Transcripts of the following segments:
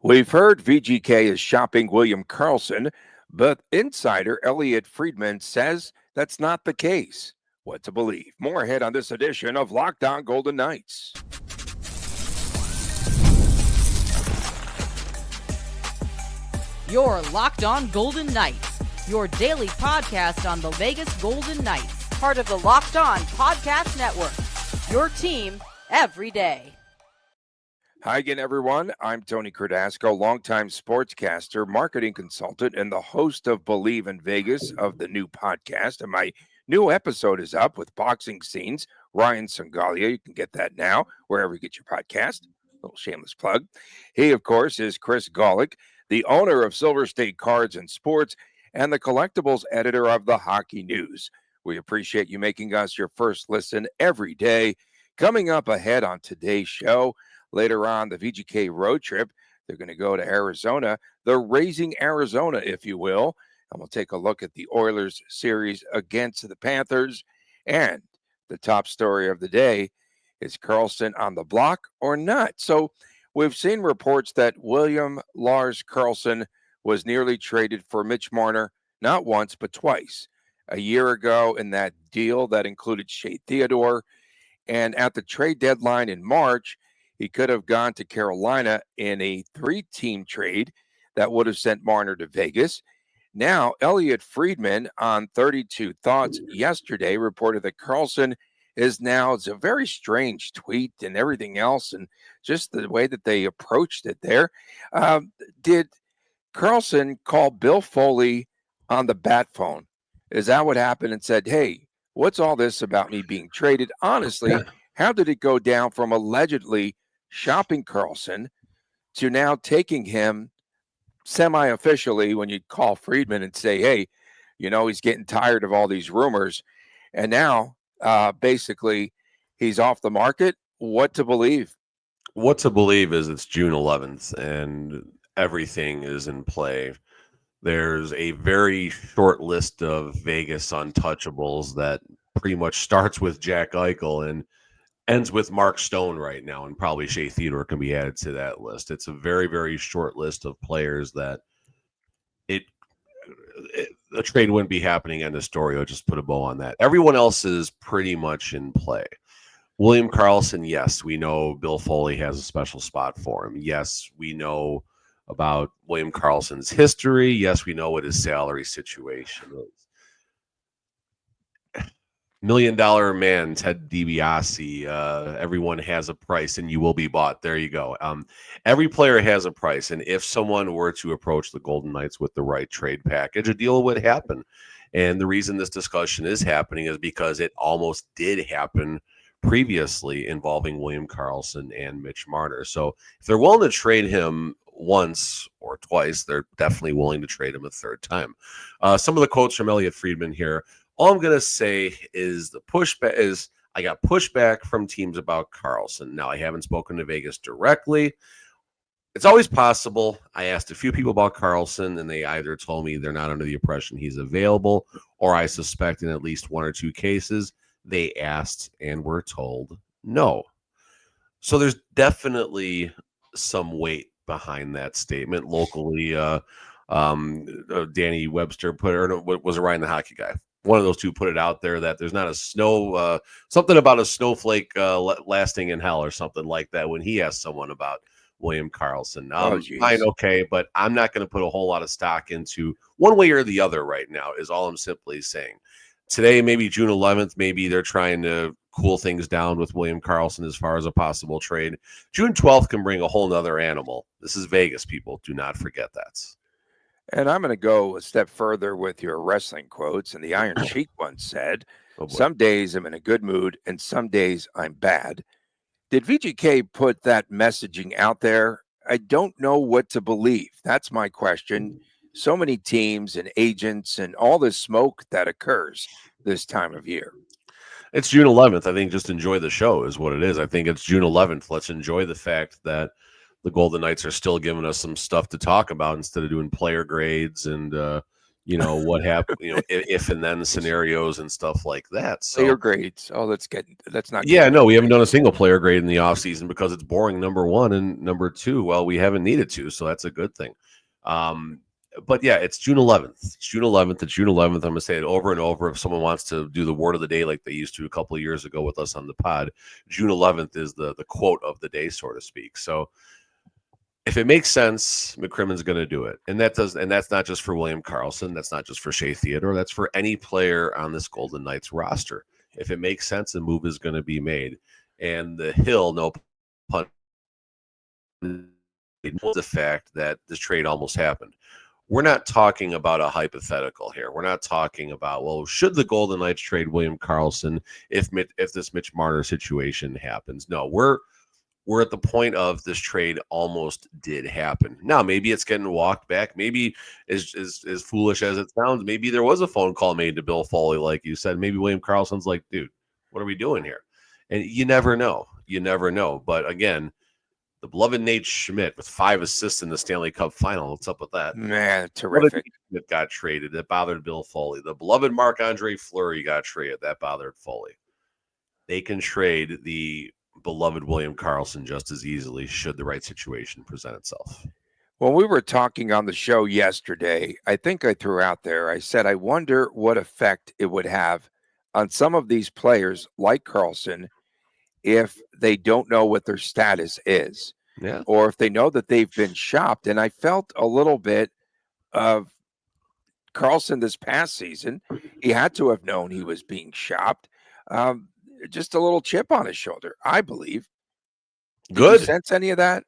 We've heard VGK is shopping William Karlsson, but insider Elliot Friedman says that's not the case. What to believe? More ahead on this edition of Locked On Golden Knights. Your Locked On Golden Knights, your daily podcast on the Vegas Golden Knights, part of the Locked On Podcast Network. Your team every day. Hi again, everyone. I'm Tony Cardasco, longtime sportscaster, marketing consultant, and the host of Believe in Vegas of the new podcast. And my new episode is up with boxing scenes. Ryan Sangalia, you can get that now wherever you get your podcast. A little shameless plug. He, of course, is Chris Golick, the owner of Silver State Cards and Sports and the collectibles editor of the Hockey News. We appreciate you making us your first listen every day. Coming up ahead on today's show, later on, the VGK road trip, they're going to go to Arizona. They're raising Arizona, if you will. And we'll take a look at the Oilers series against the Panthers. And the top story of the day is Karlsson on the block or not? So we've seen reports that William Lars Karlsson was nearly traded for Mitch Marner, not once, but twice. A year ago in that deal that included Shea Theodore. And at the trade deadline in March, he could have gone to Carolina in a 3-team trade that would have sent Marner to Vegas. Now, Elliot Friedman on 32 Thoughts yesterday reported that Karlsson is now, it's a very strange tweet and everything else, and just the way that they approached it there. Did Karlsson call Bill Foley on the bat phone? Is that what happened, and said, hey, what's all this about me being traded? Honestly, how did it go down from allegedly shopping Karlsson to now taking him semi-officially when you call Friedman and say, hey, you know, he's getting tired of all these rumors. And now, basically, he's off the market? What to believe? What to believe is it's June 11th and everything is in play. There's a very short list of Vegas untouchables that pretty much starts with Jack Eichel and ends with Mark Stone right now, and probably Shea Theodore can be added to that list. It's a very, very short list of players that the trade wouldn't be happening. End of story. I'll just put a bow on that. Everyone else is pretty much in play. William Karlsson, yes, we know Bill Foley has a special spot for him. Yes, we know about William Karlsson's history. Yes, we know what his salary situation is. $1 Million Man, Ted DiBiase, everyone has a price and you will be bought. There you go. Every player has a price. And if someone were to approach the Golden Knights with the right trade package, a deal would happen. And the reason this discussion is happening is because it almost did happen previously involving William Karlsson and Mitch Marner. So if they're willing to trade him once or twice, they're definitely willing to trade him a third time. Some of the quotes from Elliot Friedman here. All I'm going to say is the pushback is I got pushback from teams about Karlsson. Now, I haven't spoken to Vegas directly. It's always possible. I asked a few people about Karlsson, and they either told me they're not under the impression he's available, or I suspect in at least one or two cases, they asked and were told no. So there's definitely some weight behind that statement. Locally, Danny Webster put it, or no, was it Ryan the Hockey Guy? One of those two put it out there that there's not a something about a snowflake lasting in hell or something like that when he asked someone about William Karlsson. Fine, okay, but I'm not going to put a whole lot of stock into one way or the other right now is all I'm simply saying. Today, maybe June 11th, maybe they're trying to cool things down with William Karlsson as far as a possible trade. June 12th can bring a whole nother animal. This is Vegas, people. Do not forget that. And I'm going to go a step further with your wrestling quotes. And the Iron Sheik once said, some days I'm in a good mood and some days I'm bad. Did VGK put that messaging out there? I don't know what to believe. That's my question. So many teams and agents and all this smoke that occurs this time of year. It's June 11th. I think just enjoy the show is what it is. I think it's June 11th. Let's enjoy the fact that the Golden Knights are still giving us some stuff to talk about instead of doing player grades and what happened, if and then scenarios and stuff like that. Player So grades. Oh, that's not yeah, getting no, we haven't done a single player grade in the offseason because it's boring, number one, and number two, well, we haven't needed to, so that's a good thing. But yeah, it's June 11th. It's June 11th. It's June 11th. I'm going to say it over and over. If someone wants to do the word of the day like they used to a couple of years ago with us on the pod, June 11th is the quote of the day, so to speak. So if it makes sense, McCrimmon's going to do it. And that's not just for William Karlsson. That's not just for Shea Theodore. That's for any player on this Golden Knights roster. If it makes sense, a move is going to be made. And the hill, no pun, the fact that this trade almost happened. We're not talking about a hypothetical here. We're not talking about, well, should the Golden Knights trade William Karlsson if this Mitch Marner situation happens? No, we're at the point of this trade almost did happen. Now, maybe it's getting walked back. Maybe as foolish as it sounds, maybe there was a phone call made to Bill Foley, like you said. Maybe William Karlsson's like, dude, what are we doing here? And you never know. You never know. But again, the beloved Nate Schmidt with 5 assists in the Stanley Cup Final. What's up with that? Man, terrific. That got traded. That bothered Bill Foley. The beloved Marc-Andre Fleury got traded. That bothered Foley. They can trade the beloved William Karlsson just as easily should the right situation present itself. When we were talking on the show yesterday, I think I threw out there, I said, I wonder what effect it would have on some of these players like Karlsson if they don't know what their status is, or if they know that they've been shopped. And I felt a little bit of Karlsson this past season. He had to have known he was being shopped. Just a little chip on his shoulder, I believe. Did you sense any of that?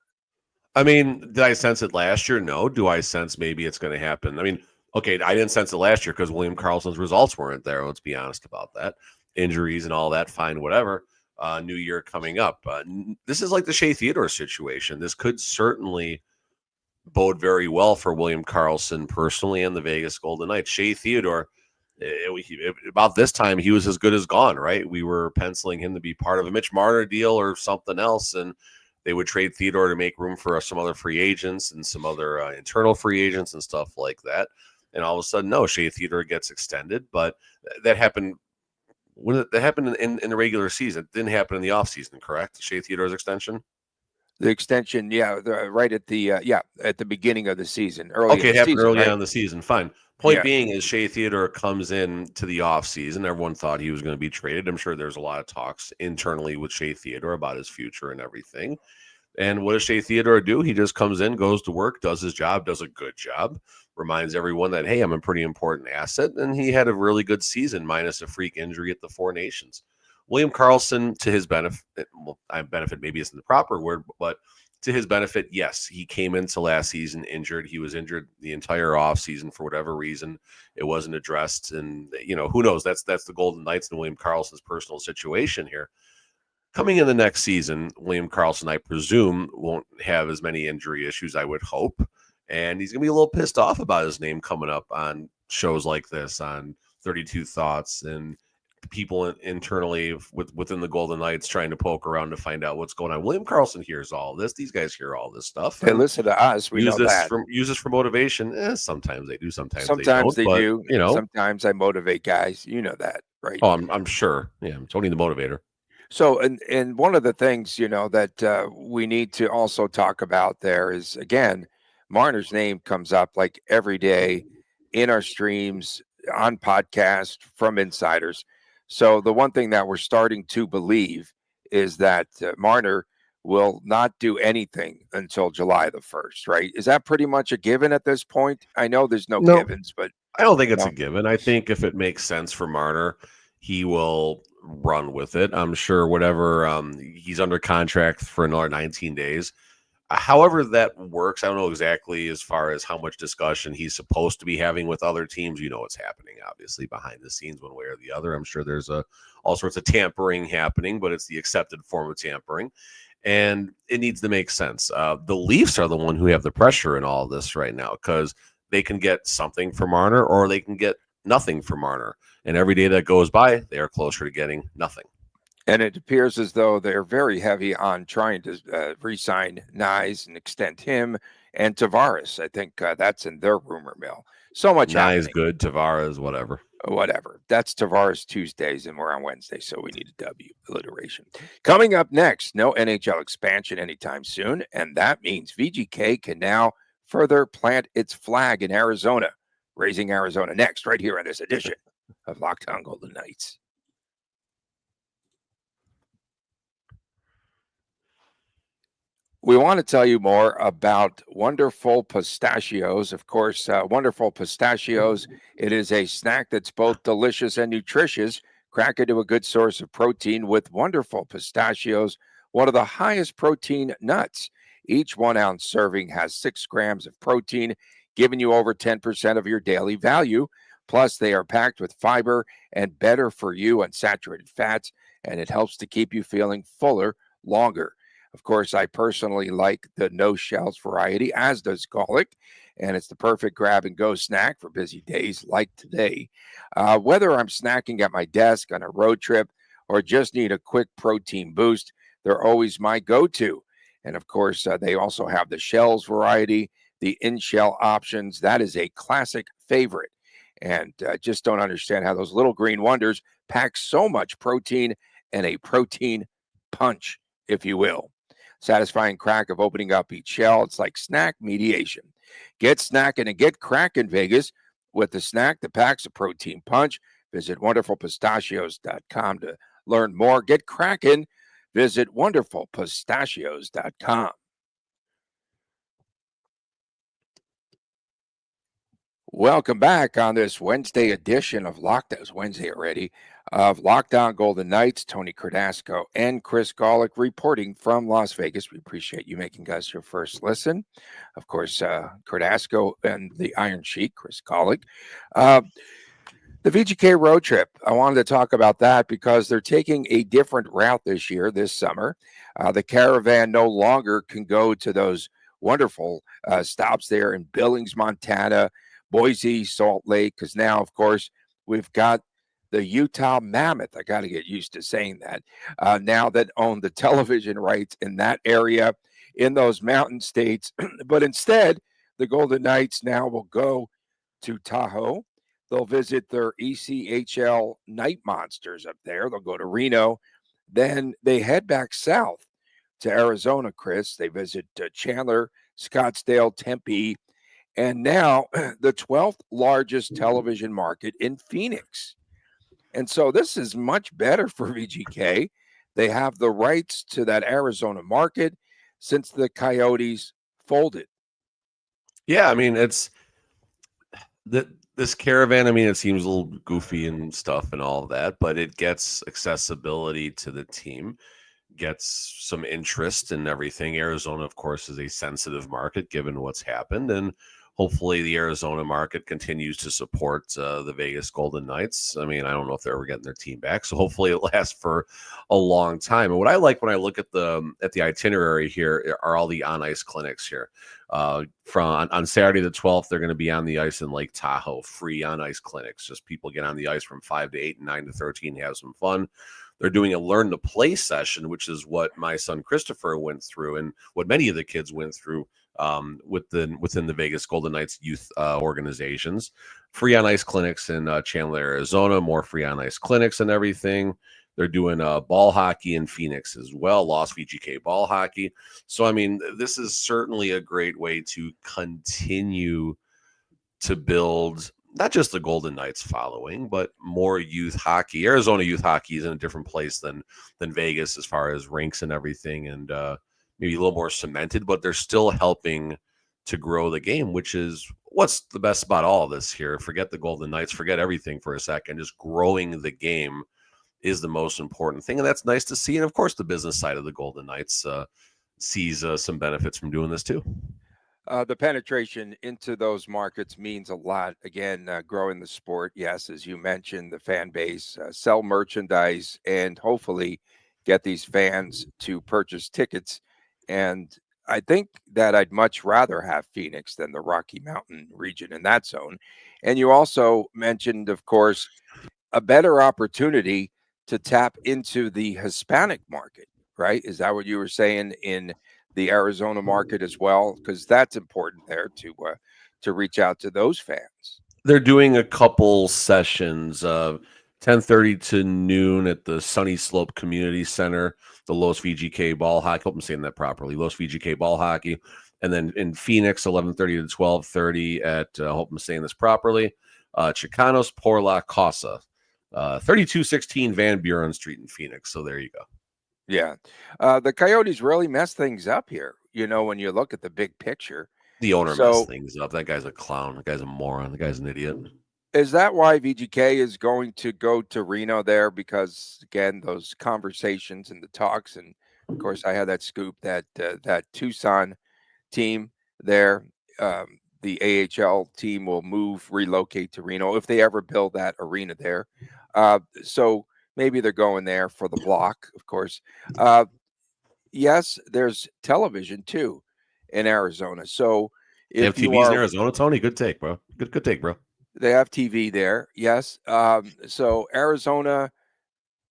I mean, did I sense it last year? No. Do I sense maybe it's going to happen? I mean, okay, I didn't sense it last year because William Karlsson's results weren't there. Let's be honest about that. Injuries and all that, fine, whatever. New year coming up. This is like the Shea Theodore situation. This could certainly bode very well for William Karlsson personally and the Vegas Golden Knights. Shea Theodore, about this time, he was as good as gone, right? We were penciling him to be part of a Mitch Marner deal or something else, and they would trade Theodore to make room for some other free agents and some other internal free agents and stuff like that. And all of a sudden, no, Shea Theodore gets extended, but that happened when that happened in the regular season. It didn't happen in the offseason, correct? Shea Theodore's extension? The extension, yeah, right at the at the beginning of the season. It happened early right? on in the season. Fine. Point being is Shea Theodore comes in to the offseason. Everyone thought he was going to be traded. I'm sure there's a lot of talks internally with Shea Theodore about his future and everything. And what does Shea Theodore do? He just comes in, goes to work, does his job, does a good job, reminds everyone that, hey, I'm a pretty important asset. And he had a really good season minus a freak injury at the Four Nations. William Karlsson, to his benefit, benefit maybe isn't the proper word, but to his benefit, yes, he came into last season injured. He was injured the entire offseason for whatever reason. It wasn't addressed. And, who knows? That's the Golden Knights and William Karlsson's personal situation here. Coming in the next season, William Karlsson, I presume, won't have as many injury issues, I would hope. And he's going to be a little pissed off about his name coming up on shows like this, on 32 Thoughts, and people internally within the Golden Knights trying to poke around to find out what's going on. William Karlsson hears all this. These guys hear all this stuff. They listen to us. We know that. Use this for motivation. Sometimes they do. Sometimes they do. Sometimes I motivate guys. You know that, right? Oh, I'm sure. Yeah, I'm Tony the motivator. So, and one of the things, that we need to also talk about there is, again, Marner's name comes up like every day in our streams, on podcasts, from insiders. So the one thing that we're starting to believe is that Marner will not do anything until July the 1st, right? Is that pretty much a given at this point? I know there's no givens, but I don't think it's a given. I think if it makes sense for Marner, he will run with it. I'm sure whatever he's under contract for another 19 days. However that works, I don't know exactly as far as how much discussion he's supposed to be having with other teams. What's happening, obviously, behind the scenes one way or the other. I'm sure there's all sorts of tampering happening, but it's the accepted form of tampering. And it needs to make sense. The Leafs are the one who have the pressure in all of this right now because they can get something for Marner or they can get nothing for Marner. And every day that goes by, they are closer to getting nothing. And it appears as though they're very heavy on trying to re-sign Nyes and extend him and Tavares. I think that's in their rumor mill. So much Nye is happening. good. Tavares, whatever. Whatever. That's Tavares Tuesdays, and we're on Wednesday, so we need a W. Alliteration. Coming up next, no NHL expansion anytime soon, and that means VGK can now further plant its flag in Arizona. Raising Arizona next, right here on this edition of Locked On Golden Knights. We want to tell you more about Wonderful Pistachios. Of course, Wonderful Pistachios, it is a snack that's both delicious and nutritious. Crack into a good source of protein with Wonderful Pistachios, one of the highest protein nuts. Each 1 ounce serving has 6 grams of protein, giving you over 10% of your daily value. Plus, they are packed with fiber and better for you unsaturated fats, and it helps to keep you feeling fuller longer. Of course, I personally like the no shells variety, as does Garlic, and it's the perfect grab and go snack for busy days like today. Whether I'm snacking at my desk on a road trip or just need a quick protein boost, they're always my go to. And of course, they also have the shells variety, the in shell options. That is a classic favorite. And just don't understand how those little green wonders pack so much protein and a protein punch, if you will. Satisfying crack of opening up each shell. It's like snack mediation. Get snacking and get crackin' Vegas with the snack that packs a protein punch. Visit wonderfulpistachios.com to learn more. Get crackin'. Visit wonderfulpistachios.com. Welcome back on this Wednesday edition of Locked On. It's Wednesday already of Locked On Golden Knights. Tony Cardasco and Chris Golick reporting from Las Vegas. We appreciate you making us your first listen. Of course, Cardasco and the Iron Sheik, Chris Golick. The VGK road trip, I wanted to talk about that because they're taking a different route this year, this summer. The caravan no longer can go to those wonderful stops there in Billings, Montana, Boise, Salt Lake, because now, of course, we've got the Utah Mammoth. I got to get used to saying that now that own the television rights in that area in those mountain states. But instead, the Golden Knights now will go to Tahoe. They'll visit their ECHL Night Monsters up there. They'll go to Reno. Then they head back south to Arizona, Chris. They visit Chandler, Scottsdale, Tempe, and now the 12th largest television market in Phoenix. And so this is much better for VGK. They have the rights to that Arizona market since the Coyotes folded. Yeah, I mean, it's this caravan. I mean, it seems a little goofy and stuff and all of that, but it gets accessibility to the team, gets some interest and everything. Arizona, of course, is a sensitive market given what's happened, and hopefully the Arizona market continues to support the Vegas Golden Knights. I mean, I don't know if they're ever getting their team back, so hopefully it lasts for a long time. And what I like when I look at the itinerary here are all the on ice clinics here. From on Saturday the 12th, they're going to be on the ice in Lake Tahoe, free on ice clinics. Just people get on the ice from 5 to 8 and 9 to 13, have some fun. They're doing a learn to play session, which is what my son Christopher went through and what many of the kids went through within the Vegas Golden Knights youth organizations. Free on ice clinics in Chandler, Arizona, more free on ice clinics and everything. They're doing ball hockey in Phoenix as well, Lost VGK ball hockey. So, I mean, this is certainly a great way to continue to build not just the Golden Knights following, but more youth hockey. Arizona youth hockey is in a different place than Vegas as far as rinks and everything, and maybe a little more cemented, but they're still helping to grow the game, which is what's the best about all of this here. Forget the Golden Knights, forget everything for a second. Just growing the game is the most important thing, and that's nice to see. And of course, the business side of the Golden Knights sees some benefits from doing this too. The penetration into those markets means a lot. Again, growing the sport, yes, as you mentioned, the fan base, sell merchandise, and hopefully get these fans to purchase tickets. And I think that I'd much rather have Phoenix than the Rocky Mountain region in that zone. And you also mentioned, of course, a better opportunity to tap into the Hispanic market, right? Is that what you were saying in the Arizona market as well? Because that's important there to reach out to those fans. They're doing a couple sessions of 10:30 to noon at the Sunny Slope Community Center, the Los VGK Ball Hockey. I hope I'm saying that properly. Los VGK Ball Hockey. And then in Phoenix, 11:30 to 12:30 at, I hope I'm saying this properly, Chicanos por la Casa, 3216 Van Buren Street in Phoenix. So there you go. Yeah. The Coyotes really mess things up here, when you look at the big picture. The owner So- messed things up. That guy's a clown. That guy's a moron. The guy's an idiot. Is that why VGK is going to go to Reno there? Because again, those conversations and the talks, and of course, I had that scoop that that Tucson team there, the AHL team will relocate to Reno if they ever build that arena there. So maybe they're going there for the block, of course. Yes, there's television too in Arizona. So They have if you TVs in are, Arizona, Tony. Good take, bro. Good take, bro. they have TV there. Yes. So Arizona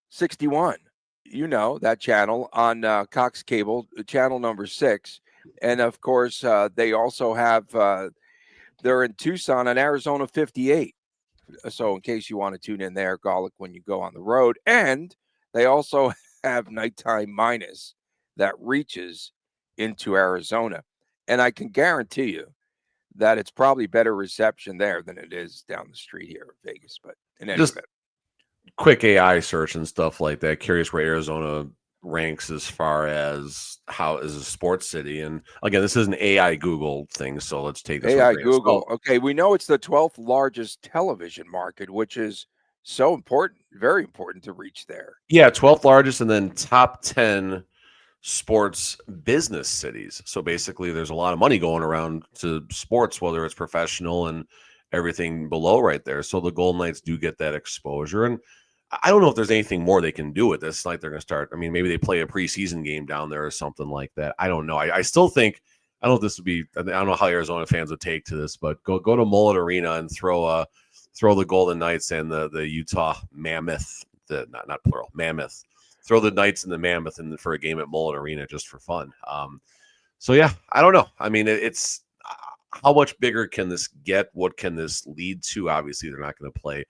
61, that channel on Cox Cable, channel number 6. And of course, they also have, they're in Tucson on Arizona 58. So in case you want to tune in there, Garlic, when you go on the road. And they also have nighttime minus that reaches into Arizona. And I can guarantee you that it's probably better reception there than it is down the street here in Vegas. But in any Just event, quick AI search and stuff like that. Curious where Arizona ranks as far as how is a sports city. And again, this is an AI Google thing, so let's take this. AI with a grain of Google. salt. Okay, we know it's the 12th largest television market, which is so important, very important to reach there. Yeah, 12th largest, and then top 10 sports business cities. So basically, there's a lot of money going around to sports, whether it's professional and everything below right there. So the Golden Knights do get that exposure. And I don't know if there's anything more they can do with this. Like they're going to start. I mean, maybe they play a preseason game down there or something like that. I don't know. I still think. I don't know if this would be. I don't know how Arizona fans would take to this, but go to Mullet Arena and throw the Golden Knights and the Utah Mammoth. Not plural Mammoth. Throw the Knights and the Mammoth for a game at Mullet Arena just for fun. So yeah, I don't know. I mean, it's how much bigger can this get? What can this lead to? Obviously, they're not going to play.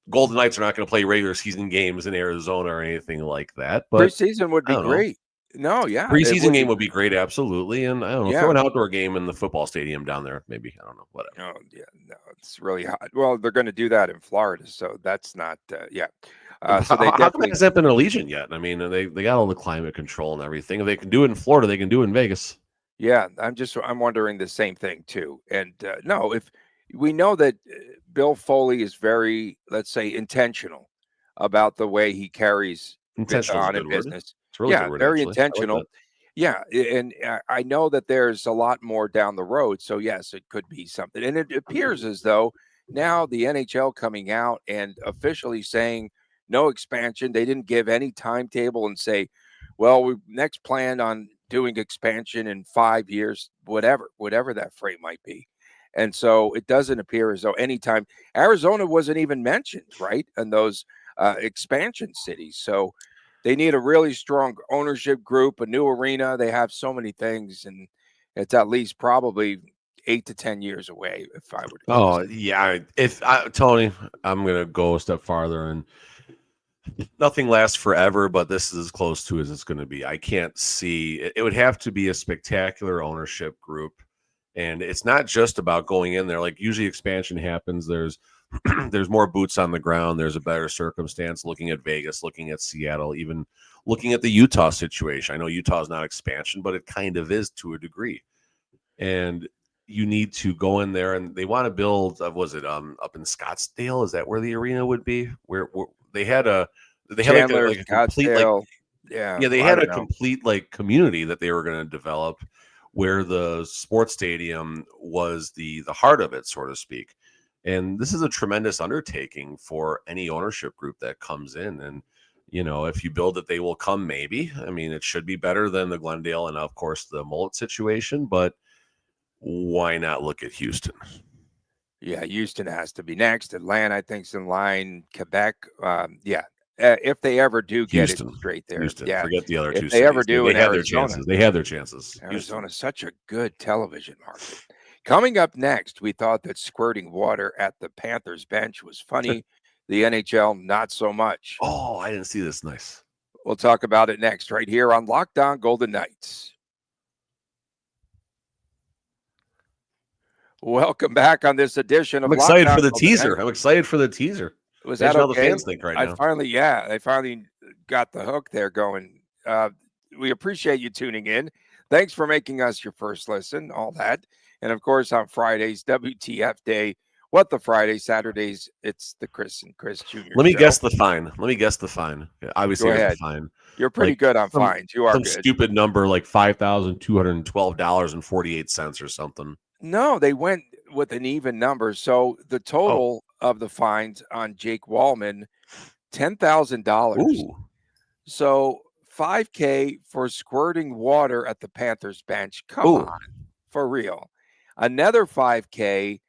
Golden Knights are not going to play regular season games in Arizona or anything like that. But Preseason would be great. No, yeah. Preseason game would be great, absolutely. And I don't know, Yeah. throw an outdoor game in the football stadium down there, maybe. I don't know, whatever. Oh, yeah, no, it's really hot. Well, they're going to do that in Florida, so that's not, yeah. So they how come definitely, it hasn't been Allegiant yet? I mean, they got all the climate control and everything. If they can do it in Florida, they can do it in Vegas. yeah. I'm wondering the same thing too. And no, if we know that Bill Foley is very, let's say, intentional about the way he carries Intentional is a on good in word. business. It's a really Yeah, good word, very actually. I like intentional. that. Yeah, and I know that there's a lot more down the road. So yes, it could be something. And it appears as though now the NHL coming out and officially saying no expansion. They didn't give any timetable and say, well, we next plan on doing expansion in 5 years, whatever that frame might be. And so it doesn't appear as though anytime Arizona wasn't even mentioned, right, in those expansion cities. So they need a really strong ownership group, a new arena. They have so many things, and it's at least probably 8 to 10 years away. If I were to Oh guess. yeah, Tony, I'm gonna go a step farther, and nothing lasts forever, but this is as close to as it's going to be. I can't see it would have to be a spectacular ownership group, and it's not just about going in there. Like usually, expansion happens. There's there's more boots on the ground. There's a better circumstance. Looking at Vegas, looking at Seattle, even looking at the Utah situation. I know Utah is not expansion, but it kind of is to a degree, and you need to go in there, and they want to build. Was it up in Scottsdale? Is that where the arena would be? Where they had Chandler, like a complete like Scottsdale. Yeah, they I had don't a know. complete like community that they were going to develop, where the sports stadium was the heart of it, so to speak. And this is a tremendous undertaking for any ownership group that comes in. And if you build it, they will come. Maybe. I mean, it should be better than the Glendale and of course the Mullet situation, but why not look at Houston? Yeah, Houston has to be next. Atlanta, I think, is in line. Quebec. Yeah, if they ever do get Houston. it straight there. Houston. Yeah. Forget the other If two they ever cities. do They in had their Arizona. chances. They had their chances. Arizona's such a good television market. Coming up next, we thought that squirting water at the Panthers bench was funny. The NHL, not so much. Oh, I didn't see this. Nice. We'll talk about it next, right here on Locked On Golden Knights. Welcome back on this edition of I'm excited Locked for On the Golden teaser. Knights. I'm excited for the teaser. Was Imagine that how the okay? fans think right now. I finally got the hook there going. We appreciate you tuning in. Thanks for making us your first listen, all that. And of course, on Fridays, WTF Day. What the Friday, Saturdays, it's the Chris and Chris Jr. Let me show. guess the fine. Obviously, Go there's ahead. a fine. You're pretty good on fines. You are some good. stupid number like $5,212.48 or something. No, they went with an even number. So the total of the fines on Jake Wallman, $10,000. So $5,000 for squirting water at the Panthers bench. Come on, for real. Another $5,000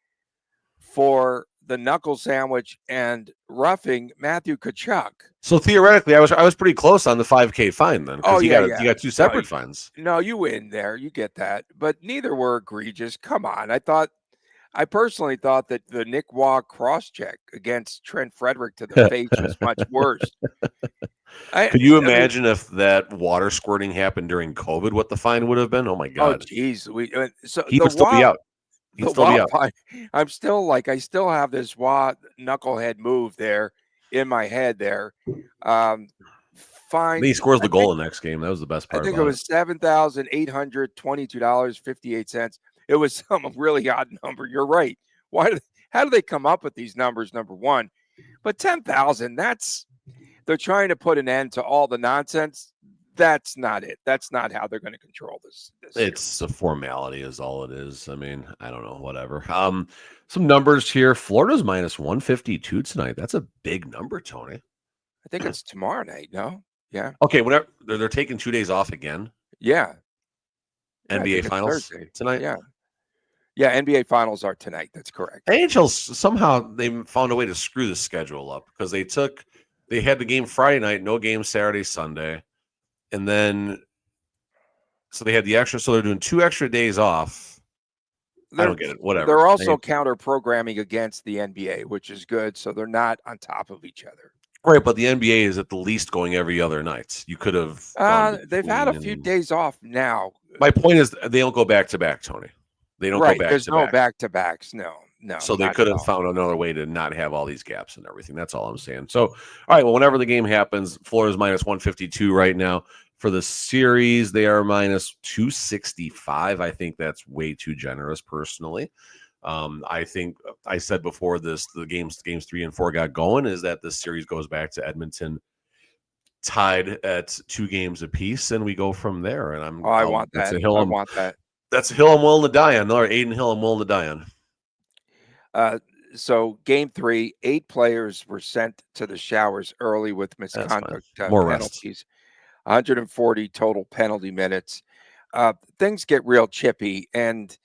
for the knuckle sandwich and roughing Matthew Tkachuk. So theoretically, I was pretty close on the $5,000 fine then. Oh, you got two separate fines. No, you win there. You get that. But neither were egregious. Come on. I personally thought that the Nick Waugh cross-check against Trent Frederick to the face was much worse. Could you imagine if that water squirting happened during COVID, what the fine would have been? Oh, my God. Oh, geez. He would still be out. He'd still be out. I still have this Waugh knucklehead move there in my head there. Fine. He scores the goal in the next game. That was the best part. I think it was $7,822.58. It was some really odd number. You're right. How do they come up with these numbers? Number one, but 10,000. They're trying to put an end to all the nonsense. That's not it. That's not how they're going to control this. It's a formality, is all it is. I mean, I don't know. Whatever. Some numbers here. Florida's minus 152 tonight. That's a big number, Tony. I think it's tomorrow night. No. Yeah. Okay. Whenever they're taking 2 days off again. Yeah. NBA Finals tonight. Yeah. Yeah. NBA Finals are tonight. That's correct. NHL somehow they found a way to screw the schedule up because they had the game Friday night, no game Saturday, Sunday, and then so they had the extra. So they're doing 2 extra days off. I don't get it. Whatever. They're also counter programming against the NBA, which is good. So they're not on top of each other. Right, but the NBA is at the least going every other night. You could have. They've had a few days off now. My point is, they don't go back to back, Tony. They don't go back to back. There's no back to backs. No. So they could have found another way to not have all these gaps and everything. That's all I'm saying. So, all right. Well, whenever the game happens, Florida's minus 152 right now. For the series, they are minus 265. I think that's way too generous, personally. I think I said before the games 3 and 4 got going is that this series goes back to Edmonton tied at 2 games apiece, and we go from there. And I want that. I want that. That's a hill I'm willing to die on. Another Aiden Hill I'm willing to die on. So game 3, 8 players were sent to the showers early with misconduct penalties. 140 total penalty minutes. Things get real chippy, and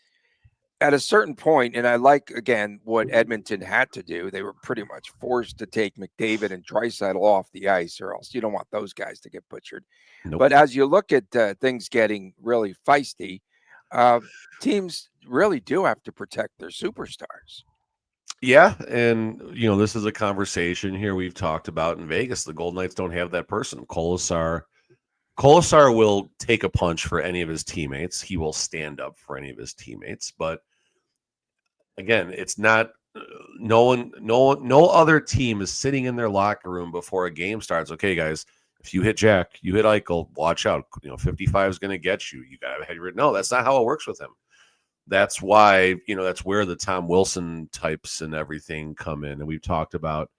at a certain point, and I like, again, what Edmonton had to do. They were pretty much forced to take McDavid and Draisaitl off the ice, or else you don't want those guys to get butchered. Nope. But as you look at things getting really feisty, teams really do have to protect their superstars. Yeah, and this is a conversation here we've talked about in Vegas. The Golden Knights don't have that person. Kolasar will take a punch for any of his teammates. He will stand up for any of his teammates. But again, it's not no other team is sitting in their locker room before a game starts. Okay, guys, if you hit Jack, you hit Eichel, watch out. 55 is going to get you. You got to have no. That's not how it works with him. That's why that's where the Tom Wilson types and everything come in, and we've talked about.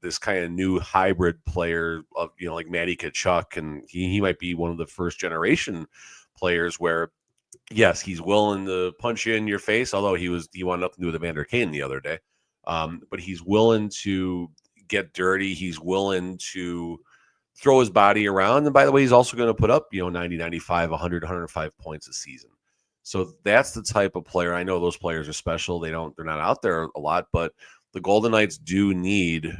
This kind of new hybrid player of like Matty Tkachuk, and he might be one of the first generation players where yes, he's willing to punch you in your face, although he wanted nothing to do with Evander Kane the other day, but he's willing to get dirty, he's willing to throw his body around, and by the way, he's also going to put up 90, 95, 100, 105 points a season. So that's the type of player. I know those players are special. They're not out there a lot, but the Golden Knights do need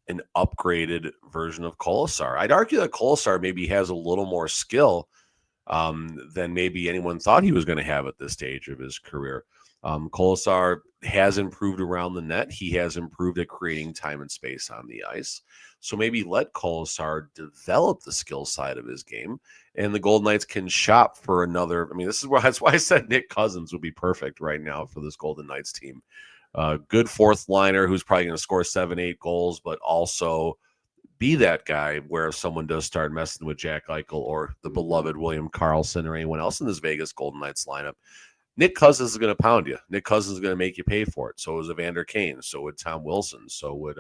an upgraded version of Kolesar. I'd argue that Kolesar maybe has a little more skill than maybe anyone thought he was going to have at this stage of his career. Kolesar has improved around the net. He has improved at creating time and space on the ice. So maybe let Kolesar develop the skill side of his game, and the Golden Knights can shop for another. I mean, that's why I said Nick Cousins would be perfect right now for this Golden Knights team. Good fourth liner who's probably going to score 7-8 goals, but also be that guy where if someone does start messing with Jack Eichel or the beloved William Karlsson or anyone else in this Vegas Golden Knights lineup, Nick Cousins is going to pound you. Nick Cousins is going to make you pay for it. So was Evander Kane. So would Tom Wilson. So would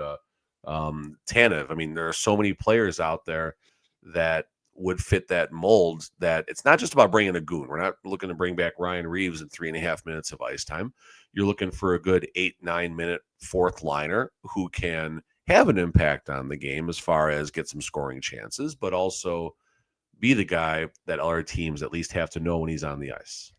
Tanev. I mean, there are so many players out there that would fit that mold that it's not just about bringing a goon. We're not looking to bring back Ryan Reeves in 3.5 minutes of ice time. You're looking for a good 8-9 minute fourth liner who can have an impact on the game as far as get some scoring chances, but also be the guy that other teams at least have to know when he's on the ice.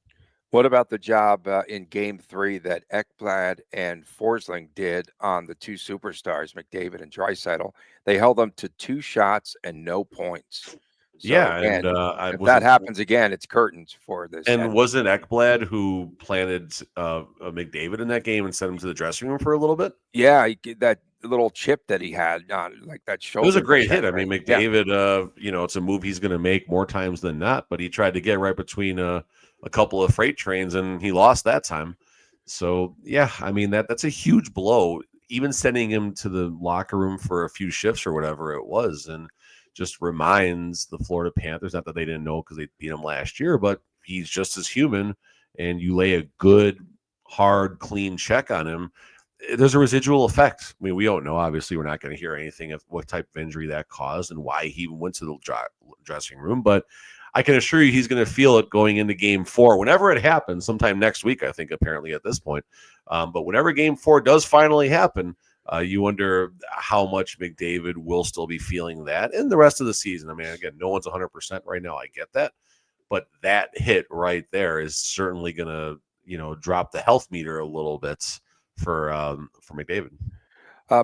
What about the job in Game 3 that Ekblad and Forsling did on the two superstars, McDavid and Draisaitl? They held them to 2 shots and no points. So, Yeah, and and if that happens again, it's curtains for this. And wasn't Ekblad who planted McDavid in that game and sent him to the dressing room for a little bit? Yeah, that little chip that he had on, like that shoulder. It was a great hit. Right? I mean, McDavid, it's a move he's going to make more times than not, but he tried to get right between a couple of freight trains and he lost that time. So, yeah, I mean, that's a huge blow, even sending him to the locker room for a few shifts or whatever it was. And just reminds the Florida Panthers, not that they didn't know because they beat him last year, but he's just as human, and you lay a good, hard, clean check on him, there's a residual effect. I mean, we don't know. Obviously, we're not going to hear anything of what type of injury that caused and why he went to the dressing room, but I can assure you he's going to feel it going into Game 4, whenever it happens, sometime next week, I think, apparently at this point. But whenever Game 4 does finally happen, you wonder how much McDavid will still be feeling that in the rest of the season. I mean, again, no one's 100% right now. I get that. But that hit right there is certainly going to, drop the health meter a little bit for McDavid.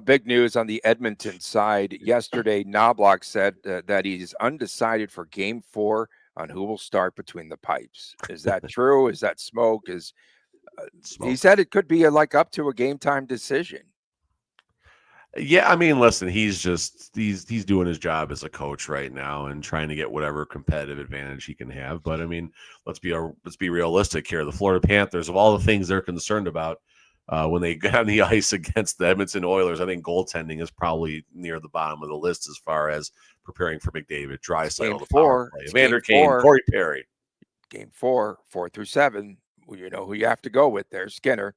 Big news on the Edmonton side. Yesterday, Knobloch said that he's undecided for Game 4 on who will start between the pipes. Is that true? Is that smoke? Smoke. He said it could be up to a game time decision. Yeah, I mean, listen, he's doing his job as a coach right now and trying to get whatever competitive advantage he can have. But I mean, let's be realistic here. The Florida Panthers, of all the things they're concerned about when they got on the ice against the Edmonton Oilers, I think goaltending is probably near the bottom of the list as far as preparing for McDavid, Draisaitl, the power play, Evander Kane, Corey Perry. Game 4 through 7. Well, you know who you have to go with there, Skinner.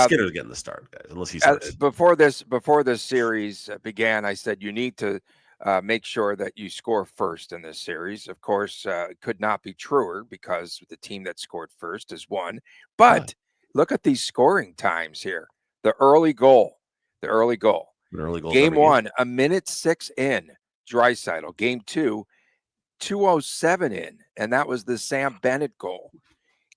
Skinner's getting the start, guys, unless he's before this series began. I said you need to make sure that you score first in this series. Of course, it could not be truer because the team that scored first is won. But look at these scoring times here. The early goal. Game 1, 1:06 in, Draisaitl. Game 2, 2:07 in, and that was the Sam Bennett goal.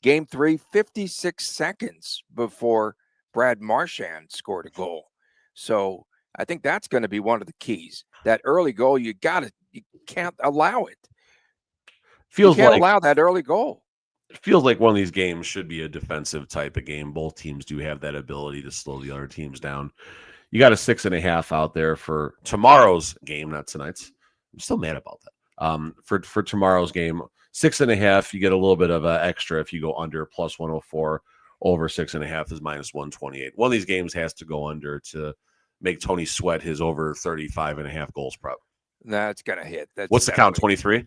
Game 3, 56 seconds before Brad Marchand scored a goal. So I think that's going to be one of the keys. That early goal, you can't allow it. You can't allow that early goal. It feels like one of these games should be a defensive type of game. Both teams do have that ability to slow the other teams down. You got a 6.5 out there for tomorrow's game, not tonight's. I'm still mad about that. For tomorrow's game, 6.5, you get a little bit of extra if you go under plus 104. Over 6.5 is minus 128. One of these games has to go under to make Tony sweat his over 35.5 goals prop. That's gonna hit. What's the count? 23?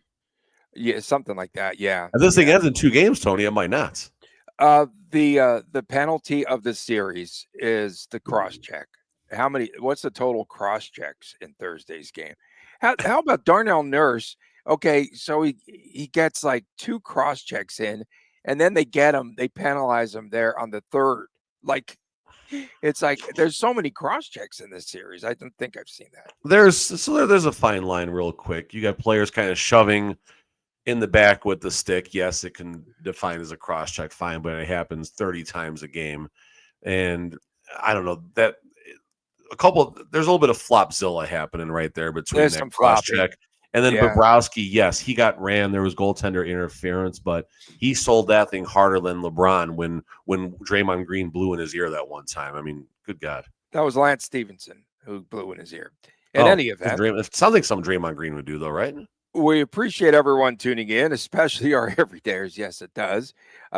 Yeah, something like that. Yeah. And this thing ends in 2 games, Tony. It might not. The penalty of the series is the cross check. What's the total cross checks in Thursday's game? How about Darnell Nurse? Okay, so he gets like 2 cross checks in, and then they penalize him there on the third. Like, it's like there's so many cross checks in this series. I don't think I've seen that. There's a fine line real quick. You got players kind of shoving in the back with the stick. Yes, it can define as a cross check, fine, but it happens 30 times a game. And I don't know that there's a little bit of flopzilla happening right there between There's that some cross flopping. check. And then Yeah. Bobrovsky, yes, he got ran. There was goaltender interference, but he sold that thing harder than LeBron when Draymond Green blew in his ear that one time. I mean, good God. That was Lance Stevenson who blew in his ear. In any event, it sounds like something Draymond Green would do, though, right? we appreciate everyone tuning in, especially our everydayers. Yes, it does.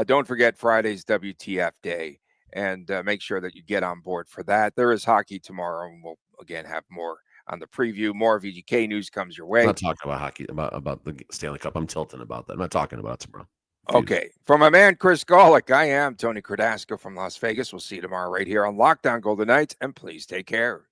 Don't forget Friday's WTF Day, and make sure that you get on board for that. There is hockey tomorrow, and we'll again have more on the preview. More VGK news comes your way. I'm not talking about hockey, about the Stanley Cup. I'm tilting about that. I'm not talking about it tomorrow. Okay. From my man, Chris Golick, I am Tony Cardasco from Las Vegas. We'll see you tomorrow right here on Lockdown Golden Knights, and please take care.